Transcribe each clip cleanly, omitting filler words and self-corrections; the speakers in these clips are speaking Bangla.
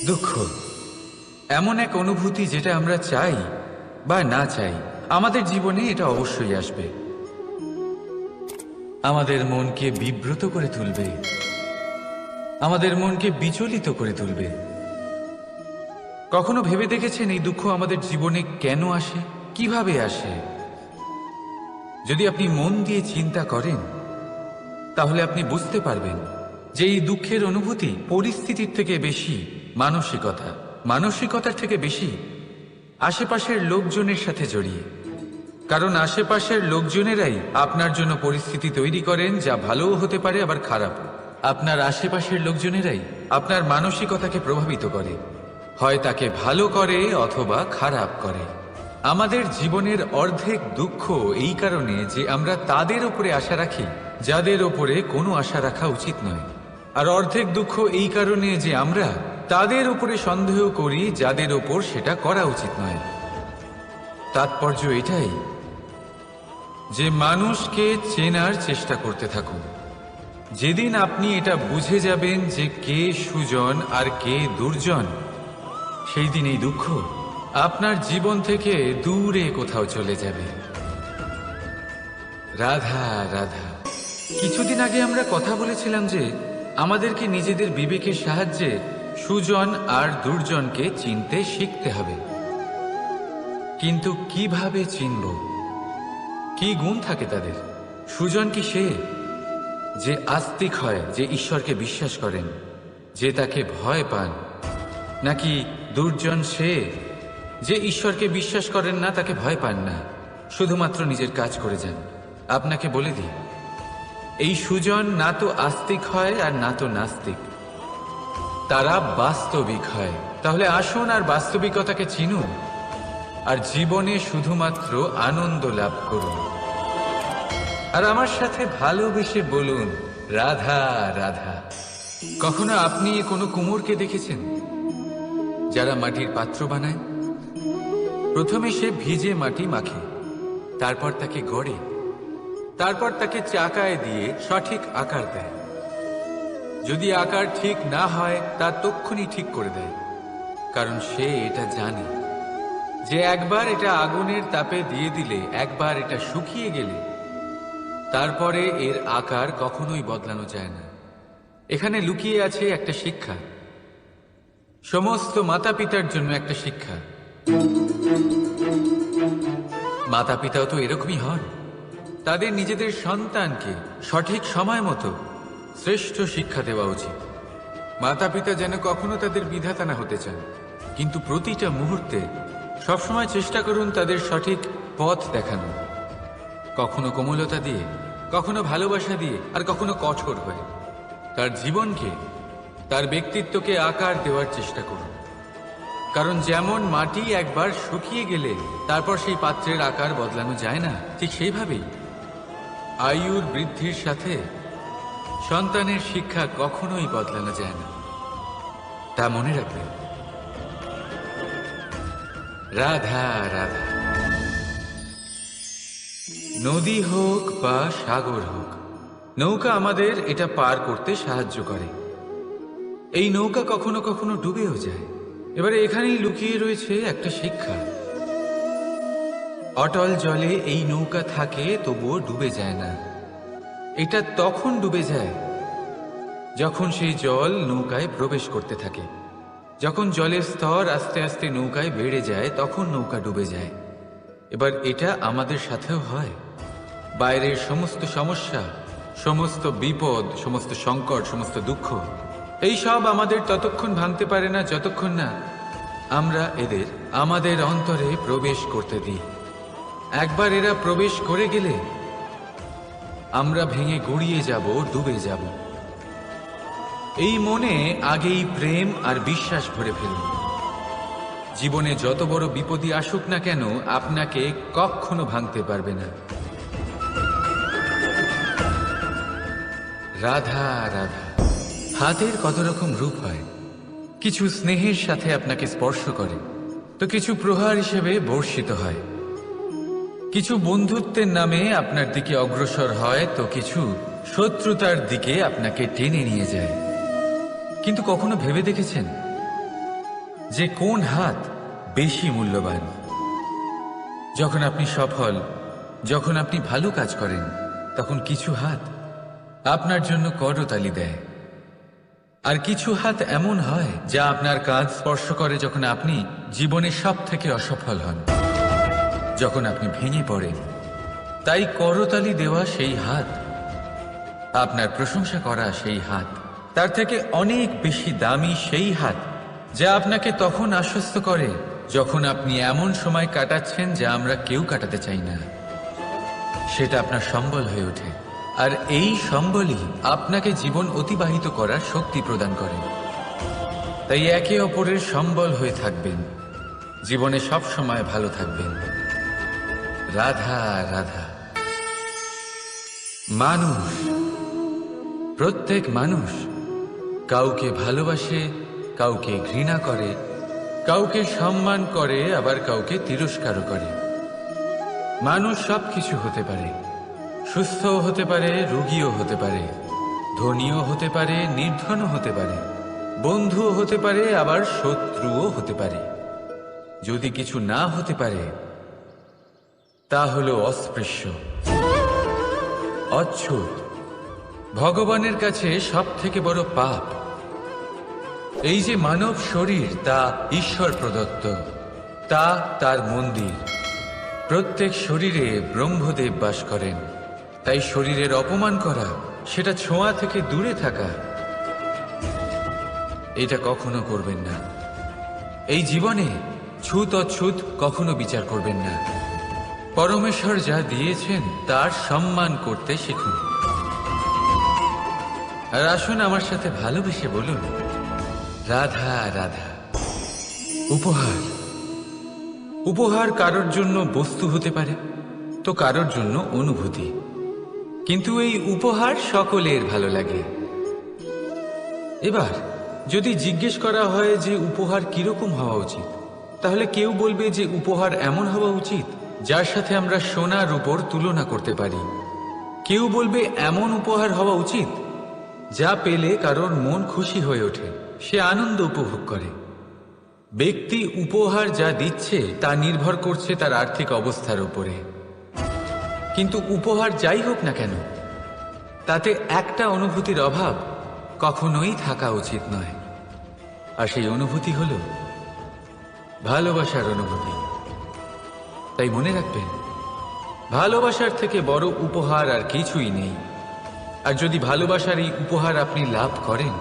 দুঃখ এমন এক অনুভূতি যেটা আমরা চাই বা না চাই, আমাদের জীবনে এটা অবশ্যই আসবে। আমাদের মনকে বিব্রত করে তুলবে, আমাদের মনকে বিচলিত করে তুলবে। কখনো ভেবে দেখেছেন এই দুঃখ আমাদের জীবনে কেন আসে, কিভাবে আসে? যদি আপনি মন দিয়ে চিন্তা করেন তাহলে আপনি বুঝতে পারবেন যে এই দুঃখের অনুভূতি পরিস্থিতির থেকে বেশি মানসিকতার থেকে বেশি আশেপাশের লোকজনের সাথে জড়িয়ে। কারণ আশেপাশের লোকজনেরাই আপনার জন্য পরিস্থিতি তৈরি করেন, যা ভালোও হতে পারে আবার খারাপ। আপনার আশেপাশের লোকজনেরাই আপনার মানসিকতাকে প্রভাবিত করে, হয় তাকে ভালো করে অথবা খারাপ করে। আমাদের জীবনের অর্ধেক দুঃখ এই কারণে যে আমরা তাদের উপরে আশা রাখি যাদের ওপরে কোনো আশা রাখা উচিত নয়, আর অর্ধেক দুঃখ এই কারণে যে আমরা তাদের উপরে সন্দেহ করি যাদের ওপর সেটা করা উচিত নয়। তাৎপর্য এটাই যে মানুষকে চেনার চেষ্টা করতে থাকুন। যেদিন আপনি এটা বুঝে যাবেন যে কে সুজন আর কে দুর্জন, সেই দিন এই দুঃখ আপনার জীবন থেকে দূরে কোথাও চলে যাবে। রাধা রাধা। কিছুদিন আগে আমরা কথা বলেছিলাম যে আমাদেরকে নিজেদের বিবেকের সাহায্যে সুজন আর দুর্জনকে চিনতে শিখতে হবে। কিন্তু কিভাবে চিনব? কি গুণ থাকে তাদের? সুজন কি সে যে আস্তিক হয়, যে ঈশ্বরকে বিশ্বাস করেন, যে তাকে ভয় পান? নাকি দুর্জন সে যে ঈশ্বরকে বিশ্বাস করেন না, তাকে ভয় পান না, শুধুমাত্র নিজের কাজ করে যান? আপনাকে বলে দিই, এই সুজন না তো আস্তিক হয় আর না তো নাস্তিক, তারা বাস্তবিক হয়। তাহলে আসুন আর বাস্তবিকতাকে চিনুন আর জীবনে শুধুমাত্র আনন্দ লাভ করুন। আর আমার সাথে ভালোবেসে বলুন রাধা রাধা। কখনো আপনি কোনো কুমোরকে দেখেছেন যারা মাটির পাত্র বানায়? প্রথমে সে ভিজে মাটি মাখে, তারপর তাকে গড়ে, তারপর তাকে চাকায় দিয়ে সঠিক আকার দেয়। যদি আকার ঠিক না হয় তা তক্ষুনি ঠিক করে দেয়, কারণ সে এটা জানে যে একবার এটা আগুনের তাপে দিয়ে দিলে, একবার এটা শুকিয়ে গেলে তারপরে এর আকার কখনোই বদলানো যায় না। এখানে লুকিয়ে আছে একটা শিক্ষা, সমস্ত মাতা পিতার জন্য একটা শিক্ষা। মাতা পিতাও তো এরকমই হন, তাদের নিজেদের সন্তানকে সঠিক সময় মতো শ্রেষ্ঠ শিক্ষা দেওয়া উচিত। মাতা পিতা যেন কখনো তাদের বিধাতা না হতে চান, কিন্তু প্রতিটা মুহূর্তে সবসময় চেষ্টা করুন তাদের সঠিক পথ দেখানো, কখনো কোমলতা দিয়ে, কখনো ভালোবাসা দিয়ে, আর কখনো কঠোর হয়ে। তার জীবনকে, তার ব্যক্তিত্বকে আকার দেওয়ার চেষ্টা করুন। কারণ যেমন মাটি একবার শুকিয়ে গেলে তারপর সেই পাত্রের আকার বদলানো যায় না, ঠিক সেইভাবেই আয়ুর বৃদ্ধির সাথে সন্তানের শিক্ষা কখনোই বদলানো যায় না। তা মনে রাখবেন। রাধা রাধা। নদী হোক বা সাগর হোক, নৌকা আমাদের এটা পার করতে সাহায্য করে। এই নৌকা কখনো কখনো ডুবেও যায়। এবারে এখানেই লুকিয়ে রয়েছে একটা শিক্ষা। অটল জলে এই নৌকা থাকে, তবুও ডুবে যায় না। এটা তখন ডুবে যায় যখন সেই জল নৌকায় প্রবেশ করতে থাকে। যখন জলের স্তর আস্তে আস্তে নৌকায় বেড়ে যায়, তখন নৌকা ডুবে যায়। এবার এটা আমাদের সাথেও হয়। বাইরের সমস্ত সমস্যা, সমস্ত বিপদ, সমস্ত সংকট, সমস্ত দুঃখ, এই সব আমাদের ততক্ষণ ভাঙতে পারে না যতক্ষণ না আমরা এদের আমাদের অন্তরে প্রবেশ করতে দিই। একবার এরা প্রবেশ করে গেলে আমরা ভেঙে গড়িয়ে যাব, ডুবে যাব। এই মনে আগেই প্রেম আর বিশ্বাস ভরে ফেলুন। জীবনে যত বড় বিপদই আসুক না কেন, আপনাকে কখনো ভাঙতে পারবে না। রাধা রাধা। হাতের কত রকম রূপ হয়। কিছু স্নেহের সাথে আপনাকে স্পর্শ করে, তো কিছু প্রহার হিসেবে বর্ষিত হয়। কিছু বন্ধুত্বের নামে আপনার দিকে অগ্রসর হয়, তো কিছু শত্রুতার দিকে আপনাকে টেনে নিয়ে যায়। কিন্তু কখনো ভেবে দেখেছেন যে কোন হাত বেশি মূল্যবান। যখন আপনি সফল, যখন আপনি ভালো কাজ করেন, তখন কিছু হাত আপনার জন্য করতালি দেয়, আর কিছু হাত এমন হয় যা আপনার কাঁধ স্পর্শ করে যখন আপনি জীবনে সব থেকে অসফল হন, যখন আপনি ভেঙে পড়েন। তাই করতালি দেওয়া সেই হাত, আপনার প্রশংসা করা সেই হাত, তার থেকে অনেক বেশি দামি সেই হাত যা আপনাকে তখন আশ্বস্ত করে যখন আপনি এমন সময় কাটাচ্ছেন যা আমরা কেউ কাটাতে চাই না। সেটা আপনার সম্বল হয়ে ওঠে, আর এই সম্বলই আপনাকে জীবন অতিবাহিত করার শক্তি প্রদান করে। তাই একে অপরের সম্বল হয়ে থাকবেন, জীবনে সব সময় ভালো থাকবেন। রাধা রাধা। মানুষ, প্রত্যেক মানুষ কাউকে ভালোবাসে, কাউকে ঘৃণা করে, কাউকে সম্মান করে, আবার কাউকে তিরস্কারও করে। মানুষ সবকিছু হতে পারে, সুস্থও হতে পারে, রোগীও হতে পারে, ধনীও হতে পারে, নির্ধনও হতে পারে, বন্ধুও হতে পারে, আবার শত্রুও হতে পারে। যদি কিছু না হতে পারে তা হলো অস্পৃশ্য, অচ্ছুত। ভগবানের কাছে সব থেকে বড় পাপ এই যে মানব শরীর, তা ঈশ্বর প্রদত্ত, তা তার মন্দির। প্রত্যেক শরীরে ব্রহ্মদেব বাস করেন, তাই শরীরের অপমান করা, সেটা ছোঁয়া থেকে দূরে থাকা, এটা কখনো করবেন না। এই জীবনে ছুত অছুত কখনো বিচার করবেন না। পরমেশ্বর যা দিয়েছেন তার সম্মান করতে শিখুন। আর আসুন আমার সাথে ভালোবেসে বলুন, রাধা রাধা। উপহার, উপহার কারোর জন্য বস্তু হতে পারে, তো কারোর জন্য অনুভূতি। কিন্তু এই উপহার সকলের ভালো লাগে। এবার যদি জিজ্ঞেস করা হয় যে উপহার কিরকম হওয়া উচিত, তাহলে কেউ বলবে যে উপহার এমন হওয়া উচিত যার সাথে আমরা সোনার উপর তুলনা করতে পারি। কেউ বলবে এমন উপহার হওয়া উচিত যা পেলে কারোর মন খুশি হয়ে ওঠে, সে আনন্দ উপভোগ করে। ব্যক্তি উপহার যা দিচ্ছে তা নির্ভর করছে তার আর্থিক অবস্থার উপরে। কিন্তু উপহার যাই হোক না কেন, তাতে একটা অনুভূতির অভাব কখনোই থাকা উচিত নয়, আর সেই অনুভূতি হল ভালোবাসার অনুভূতি। তাই মনে রাখবেন, ভালোবাসার থেকে বড় উপহার আর কিছুই নেই। আর যদি ভালোবাসার এই উপহার আপনি লাভ করেন,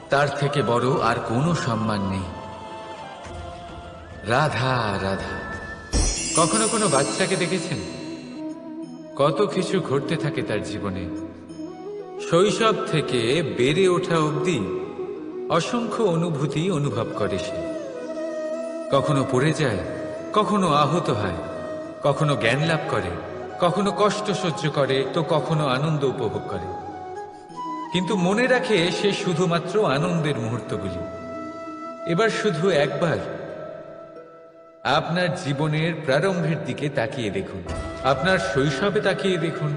তার থেকে বড় আর কোনো সম্মান নেই। রাধা রাধা। কখনো কোনো বাচ্চাকে দেখেছেন? কত কিছু ঘটতে থাকে তার জীবনে। শৈশব থেকে বেড়ে ওঠা অবধি অসংখ্য অনুভূতি অনুভব করে সে। কখনো পড়ে যায়, কখনো আহত হয়, কখনো জ্ঞান লাভ করে, কখনো কষ্ট সহ্য করে, তো কখনো আনন্দ উপভোগ করে। কিন্তু মনে রাখে সে শুধুমাত্র আনন্দের মুহূর্তগুলি। এবার শুধু একবার আপনার জীবনের প্রারম্ভের দিকে তাকিয়ে দেখুন, আপনার শৈশবে তাকিয়ে দেখুন।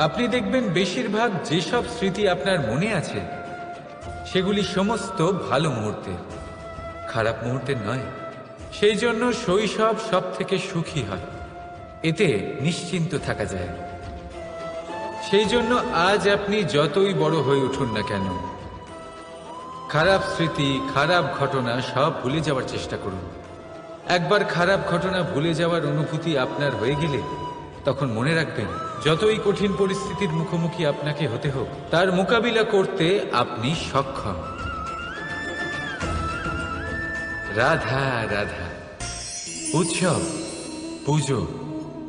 আপনি দেখবেন বেশিরভাগ যেসব স্মৃতি আপনার মনে আছে সেগুলি সমস্ত ভালো মুহূর্তের, খারাপ মুহূর্তের নয়। সেই জন্য শৈশব সব থেকে সুখী হয়, এতে নিশ্চিন্ত থাকা যায়। সেই জন্য আজ আপনি যতই বড় হয়ে উঠুন না কেন, খারাপ স্মৃতি, খারাপ ঘটনা সব ভুলে যাওয়ার চেষ্টা করুন। একবার খারাপ ঘটনা ভুলে যাওয়ার অনুভূতি আপনার হয়ে গেলে তখন মনে রাখবেন, যতই কঠিন পরিস্থিতির মুখোমুখি আপনাকে হতে হোক, তার মোকাবিলা করতে আপনি সক্ষম। রাধা রাধা। উৎসব, পুজো,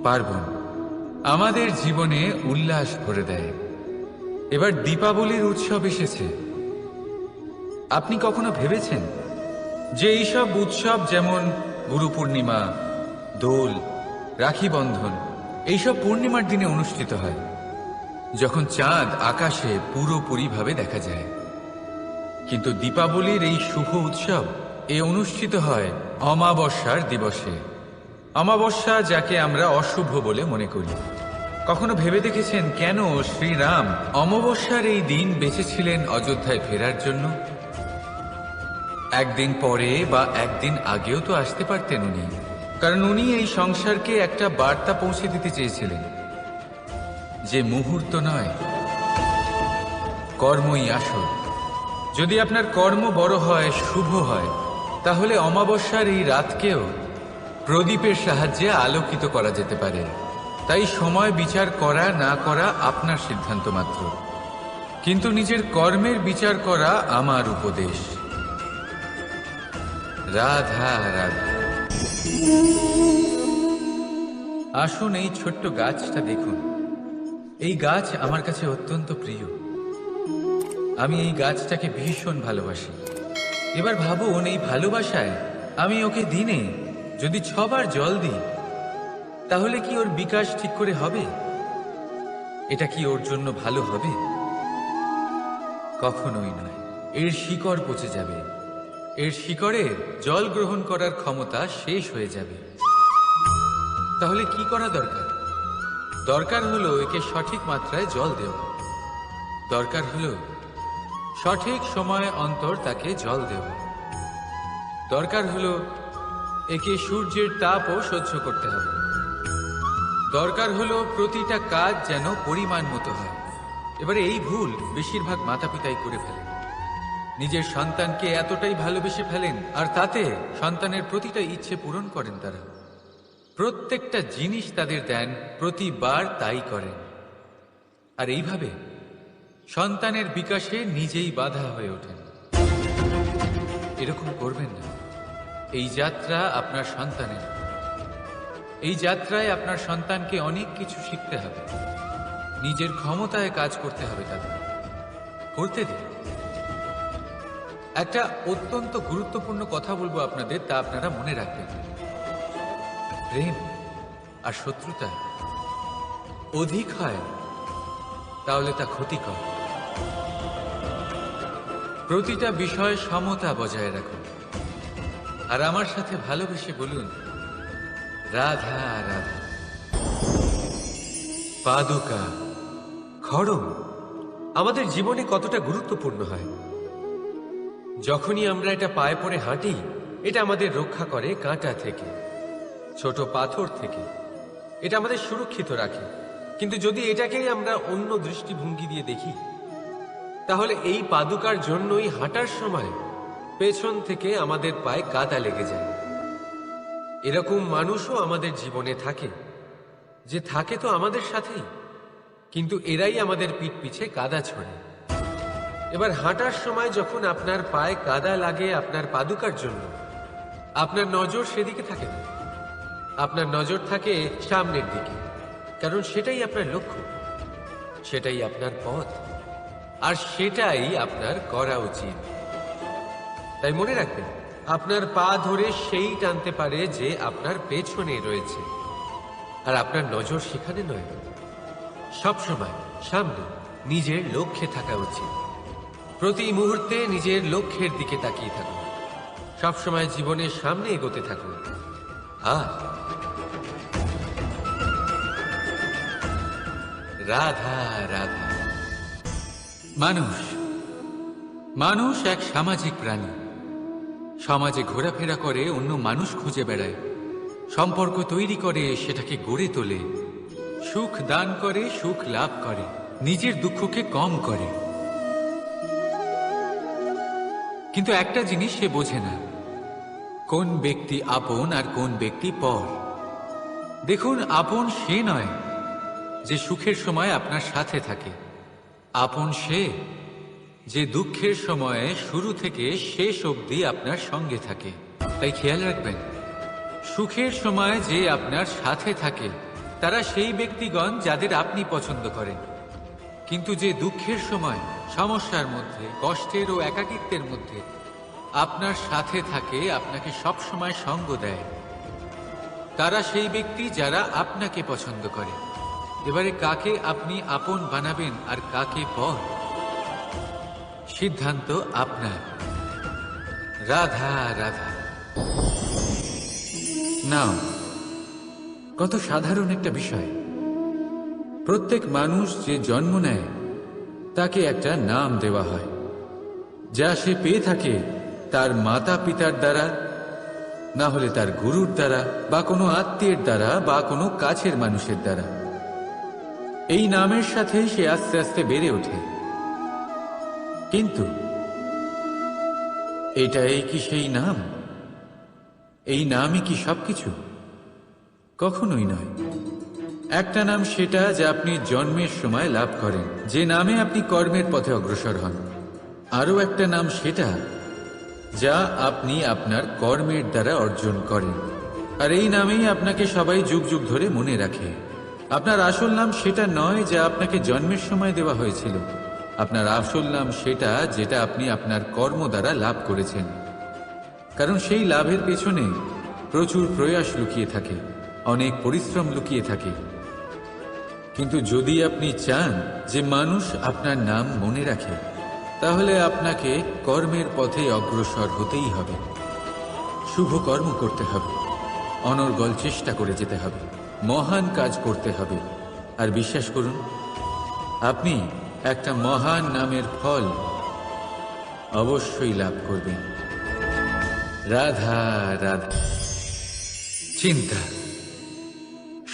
পার্বণ আমাদের জীবনে উল্লাস ভরে দেয়। এবার দীপাবলির উৎসব এসেছে। আপনি কখনো ভেবেছেন যে এইসব উৎসব যেমন গুরু পূর্ণিমা, দোল, রাখি বন্ধন, এইসব পূর্ণিমার দিনে অনুষ্ঠিত হয়, যখন চাঁদ আকাশে পুরোপুরিভাবে দেখা যায়। কিন্তু দীপাবলির এই শুভ উৎসব অনুষ্ঠিত হয় অমাবস্যার দিবসে। অমাবস্যা যাকে আমরা অশুভ বলে মনে করি। কখনো ভেবে দেখেছেন কেন শ্রীরাম অমাবস্যার এই দিন বেঁচেছিলেন অযোধ্যায় ফেরার জন্য? একদিন পরে বা একদিন আগেও তো আসতে পারতেন উনি, কারণ উনি এই সংসারকে একটা বার্তা পৌঁছে দিতে চেয়েছিলেন যে মুহূর্ত নয়, কর্মই আসল। যদি আপনার কর্ম বড় হয়, শুভ হয়, তাহলে অমাবস্যার এই রাতকেও প্রদীপের সাহায্যে আলোকিত করা যেতে পারে। তাই সময় বিচার করা না করা আপনার সিদ্ধান্ত মাত্র, কিন্তু নিজের কর্মের বিচার করা আমার উপদেশ। রাধা রাধা। আসুন এই ছোট্ট গাছটা দেখুন। এই গাছ আমার কাছে অত্যন্ত প্রিয়। আমি এই গাছটাকে ভীষণ ভালোবাসি। এবার ভাবুন, এই ভালোবাসায় আমি ওকে দিনে যদি 6 বার জল দিই, তাহলে কি ওর বিকাশ ঠিক করে হবে? এটা কি ওর জন্য ভালো হবে? কখনোই নয়। এর শিকড় পচে যাবে, এর শিকড়ের জল গ্রহণ করার ক্ষমতা শেষ হয়ে যাবে। তাহলে কি করা দরকার? দরকার হলো একে সঠিক মাত্রায় জল দেওয়া। দরকার হলো সঠিক সময় অন্তর তাকে জল দেওয়া। দরকার হলো একে সূর্যের তাপও সহ্য করতে হবে। দরকার হলো প্রতিটা কাজ যেন পরিমাণ মতো হয়। এবারে এই ভুল বেশিরভাগ মাতা পিতাই করে ফেলেন। নিজের সন্তানকে এতটাই ভালোবেসে ফেলেন, আর তাতে সন্তানের প্রতিটা ইচ্ছে পূরণ করেন। তারা প্রত্যেকটা জিনিস তাদের দেন, প্রতিবার তাই করেন। আর এইভাবে সন্তানের বিকাশে নিজেই বাধা হয়ে ওঠেন। এরকম করবেন না। এই যাত্রা আপনার সন্তানের। এই যাত্রায় আপনার সন্তানকে অনেক কিছু শিখতে হবে। নিজের ক্ষমতায় কাজ করতে হবে, তাদের করতে দিন। একটা অত্যন্ত গুরুত্বপূর্ণ কথা বলবো আপনাদের, তা আপনারা মনে রাখবেন। প্রেম আর শত্রুতা অধিক হয় তাহলে তা ক্ষতিকর। প্রতিটা বিষয়ে সমতা বজায় রাখুন। আর আমার সাথে ভালোবেসে বলুন, রাধা রাধা। পাদুকা, খড়ম আমাদের জীবনে কতটা গুরুত্বপূর্ণ হয়। যখনই আমরা এটা পায়ে পড়ে হাঁটি, এটা আমাদের রক্ষা করে কাঁটা থেকে, ছোট পাথর থেকে। এটা আমাদের সুরক্ষিত রাখে। কিন্তু যদি এটাকেই আমরা অন্য দৃষ্টিভঙ্গি দিয়ে দেখি, তাহলে এই পাদুকার জন্যই হাঁটার সময় পেছন থেকে আমাদের পায়ে কাদা লেগে যায়। এরকম মানুষও আমাদের জীবনে থাকে, যে থাকে তো আমাদের সাথেই, কিন্তু এরাই আমাদের পিঠ পিছে কাদা ছড়ে। এবার হাঁটার সময় যখন আপনার পায়ে কাদা লাগে আপনার পাদুকার জন্য, আপনার নজর সেদিকে থাকে না। আপনার নজর থাকে সামনের দিকে, কারণ সেটাই আপনার লক্ষ্য, সেটাই আপনার পথ, আর সেটাই আপনার করা উচিত। তাই মনে রাখবেন, আপনার পা ধরে সেই টানতে পারে যে আপনার পেছনে রয়েছে, আর আপনার নজর সেখানে নয়। সবসময় সামনে নিজের লক্ষ্যে থাকা উচিত। প্রতি মুহূর্তে নিজের লক্ষ্যের দিকে তাকিয়ে থাকুন। সবসময় জীবনের সামনে এগোতে থাকুন। আর রাধা রাধা। মানুষ এক সামাজিক প্রাণী। সমাজে ঘোরাফেরা করে, অন্য মানুষ খুঁজে বেড়ায়, সম্পর্ক তৈরি করে, সেটাকে গড়ে তোলে, সুখ দান করে, সুখ লাভ করে, নিজের দুঃখকে কম করে। কিন্তু একটা জিনিস সে বোঝে না, কোন ব্যক্তি আপন আর কোন ব্যক্তি পর। দেখুন, আপন সে নয় যে সুখের সময় আপনার সাথে থাকে। আপন সে যে দুঃখের সময়ে শুরু থেকে শেষ অবধি আপনার সঙ্গে থাকে। তাই খেয়াল রাখবেন, সুখের সময় যে আপনার সাথে থাকে তারা সেই ব্যক্তিগণ যাদের আপনি পছন্দ করেন। কিন্তু যে দুঃখের সময়, সমস্যার মধ্যে, কষ্টের ও একাকিত্বের মধ্যে আপনার সাথে থাকে, আপনাকে সব সময় সঙ্গ দেয়, তারা সেই ব্যক্তি যারা আপনাকে পছন্দ করে। এবারে কাকে আপনি আপন বানাবেন আর কাকে পর, সিদ্ধান্ত আপনার। রাধা রাধা। নাও, কত সাধারণ একটা বিষয়। প্রত্যেক মানুষ যে জন্ম নেয় তাকে একটা নাম দেওয়া হয়। যা সে পেয়ে থাকে তার মাতা পিতার দ্বারা, না হলে তার গুরুর দ্বারা, বা কোনো আত্মীয়ের দ্বারা, বা কোনো কাছের মানুষের দ্বারা। এই নামের সাথেই সে আস্তে আস্তে বেড়ে ওঠে। কিন্তু এটাই কি সেই নাম? এই নামই কি সবকিছু? কখনোই নয়। একটা নাম সেটা যা আপনি জন্মের সময় লাভ করেন, যে নামে আপনি কর্মের পথে অগ্রসর হন। আরও একটা নাম সেটা যা আপনি আপনার কর্মের দ্বারা অর্জন করেন, আর এই নামেই আপনাকে সবাই যুগ যুগ ধরে মনে রাখে। আপনার আসল নাম সেটা নয় যা আপনাকে জন্মের সময় দেওয়া হয়েছিল। আপনার আসল নাম সেটা যেটা আপনি আপনার কর্ম দ্বারা লাভ করেছেন, কারণ সেই লাভের পেছনে প্রচুর প্রয়াস লুকিয়ে থাকে, অনেক পরিশ্রম লুকিয়ে থাকে। কিন্তু যদি আপনি চান যে মানুষ আপনার নাম মনে রাখে, তাহলে আপনাকে কর্মের পথে অগ্রসর হতেই হবে। শুভ কর্ম করতে হবে, অনর্গল চেষ্টা করে যেতে হবে, মহান কাজ করতে হবে। আর বিশ্বাস করুন, আপনি একটা মহান নামের ফল অবশ্যই লাভ করবেন। রাধা রাধা। চিন্তা।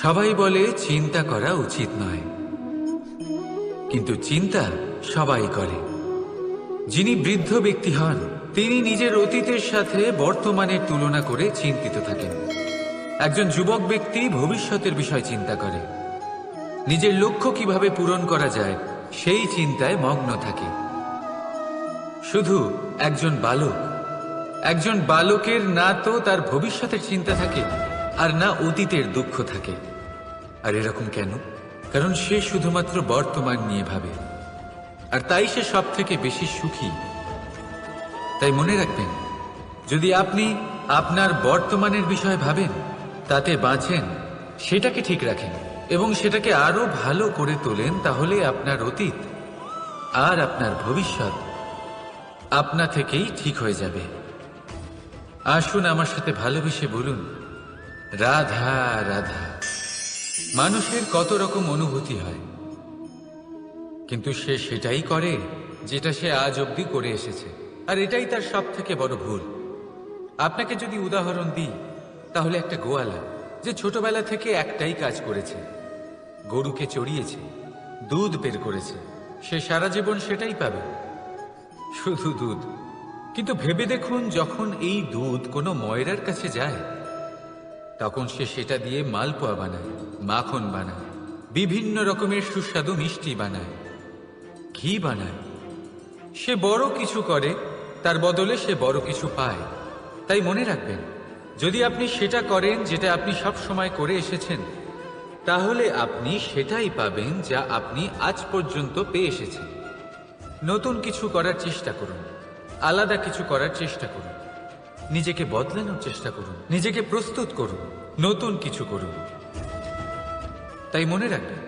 সবাই বলে চিন্তা করা উচিত নয়, কিন্তু চিন্তা সবাই করে। যিনি বৃদ্ধ ব্যক্তি হন, তিনি নিজের অতীতের সাথে বর্তমানের তুলনা করে চিন্তিত থাকেন। একজন যুবক ব্যক্তি ভবিষ্যতের বিষয় চিন্তা করে, নিজের লক্ষ্য কিভাবে পূরণ করা যায় সেই চিন্তায় মগ্ন থাকে। শুধু একজন বালকের না তো তার ভবিষ্যতের চিন্তা থাকে, আর না অতীতের দুঃখ থাকে। আর এরকম কেন? কারণ সে শুধুমাত্র বর্তমান নিয়ে ভাবে, আর তাই সে সব থেকে বেশি সুখী। তাই মনে রাখবেন, যদি আপনি আপনার বর্তমানের বিষয় ভাবেন, তাতে বাঁচেন, সেটাকে ঠিক রাখেন এবং সেটাকে আরো ভালো করে তোলেন, তাহলে আপনার অতীত আর আপনার ভবিষ্যৎ আপনা থেকেই ঠিক হয়ে যাবে। আসুন আমার সাথে ভালোবেসে বলুন, রাধা রাধা। মানুষের কত রকম অনুভূতি হয়, কিন্তু সে সেটাই করে যেটা সে আজ অবধি করে এসেছে, আর এটাই তার সব থেকে বড় ভুল। আপনাকে যদি উদাহরণ দিই, তাহলে একটা গোয়ালা যে ছোটবেলা থেকে একটাই কাজ করেছে, গরুকে চড়িয়েছে, দুধ বের করেছে, সে সারা জীবন সেটাই পাবে, শুধু দুধ। কিন্তু ভেবে দেখুন, যখন এই দুধ কোনো ময়রার কাছে যায়, তখন সে সেটা দিয়ে মালপোয়া বানায়, মাখন বানায়, বিভিন্ন রকমের সুস্বাদু মিষ্টি বানায়, ঘি বানায়। সে বড় কিছু করে, তার বদলে সে বড় কিছু পায়। তাই মনে রাখবেন, যদি আপনি সেটা করেন যেটা আপনি সব সময় করে এসেছেন, তাহলে আপনি সেটাই পাবেন যা আপনি আজ পর্যন্ত পেয়ে এসেছেন। নতুন কিছু করার চেষ্টা করুন, আলাদা কিছু করার চেষ্টা করুন, নিজেকে বদলানোর চেষ্টা করুন, নিজেকে প্রস্তুত করুন, নতুন কিছু করুন। তাই মনে রাখবেন,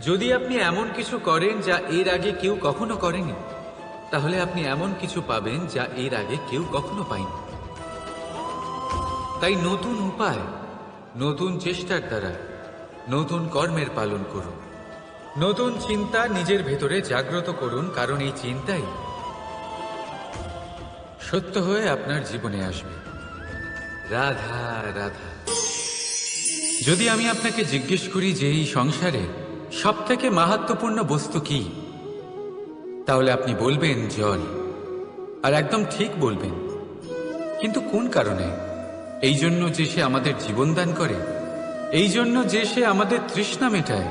যদি আপনি এমন কিছু করেন যা এর আগে কেউ কখনো করেনি, তাহলে আপনি এমন কিছু পাবেন যা এর আগে কেউ কখনো পায়নি। তাই নতুন উপায়, নতুন চেষ্টার দ্বারা নতুন কর্মের পালন করুন। নতুন চিন্তা নিজের ভেতরে জাগ্রত করুন, কারণ এই চিন্তাই সত্য হয়ে আপনার জীবনে আসবে। রাধা রাধা। যদি আমি আপনাকে জিজ্ঞেস করি যে এই সংসারে সব থেকে মাহাত্ম্যপূর্ণ বস্তু কি, তাহলে আপনি বলবেন জল। আর একদম ঠিক বলবেন। কিন্তু কোন কারণে? এই জন্য যে সে আমাদের জীবন দান করে? এই জন্য যে সে আমাদের তৃষ্ণা মেটায়?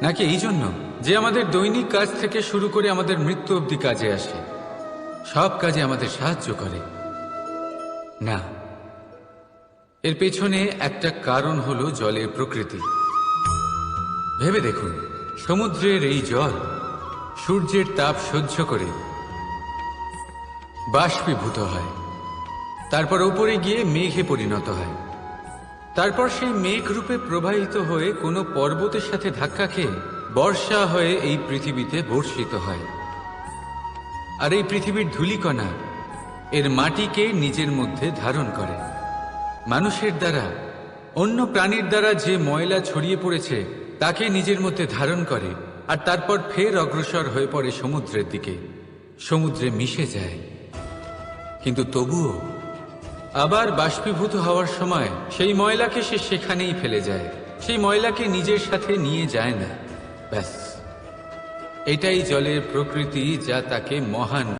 নাকি এই জন্য যে আমাদের দৈনিক কাজ থেকে শুরু করে আমাদের মৃত্যু অবধি কাজে আসে, সব কাজে আমাদের সাহায্য করে? না, এর পেছনে একটা কারণ হলো জলের প্রকৃতি। ভেবে দেখুন, সমুদ্রের এই জল সূর্যের তাপ সহ্য করে বাষ্পীভূত হয়, তারপর উপরে গিয়ে মেঘে পরিণত হয়, তারপর সেই মেঘ রূপে প্রবাহিত হয়ে কোনো পর্বতের সাথে ধাক্কা খেয়ে বর্ষা হয়ে এই পৃথিবীতে বর্ষিত হয়। আর এই পৃথিবীর ধূলিকণা এর মাটিকে নিজের মধ্যে ধারণ করে। মানুষের দ্বারা, অন্য প্রাণীর দ্বারা যে ময়লা ছড়িয়ে পড়েছে তাকে নিজের মধ্যে ধারণ করে, আর তারপর ফের অগ্রসর হয়ে পড়ে সমুদ্রের দিকে, সমুদ্রে মিশে যায়। কিন্তু তবুও আবার বাষ্পীভূত হওয়ার সময় সেই ময়লাকে সে সেখানেই ফেলে যায়, সেই ময়লাকে নিজের সাথে নিয়ে যায় না। ব্যাস, এটাই জলের প্রকৃতি, যা তাকে মহান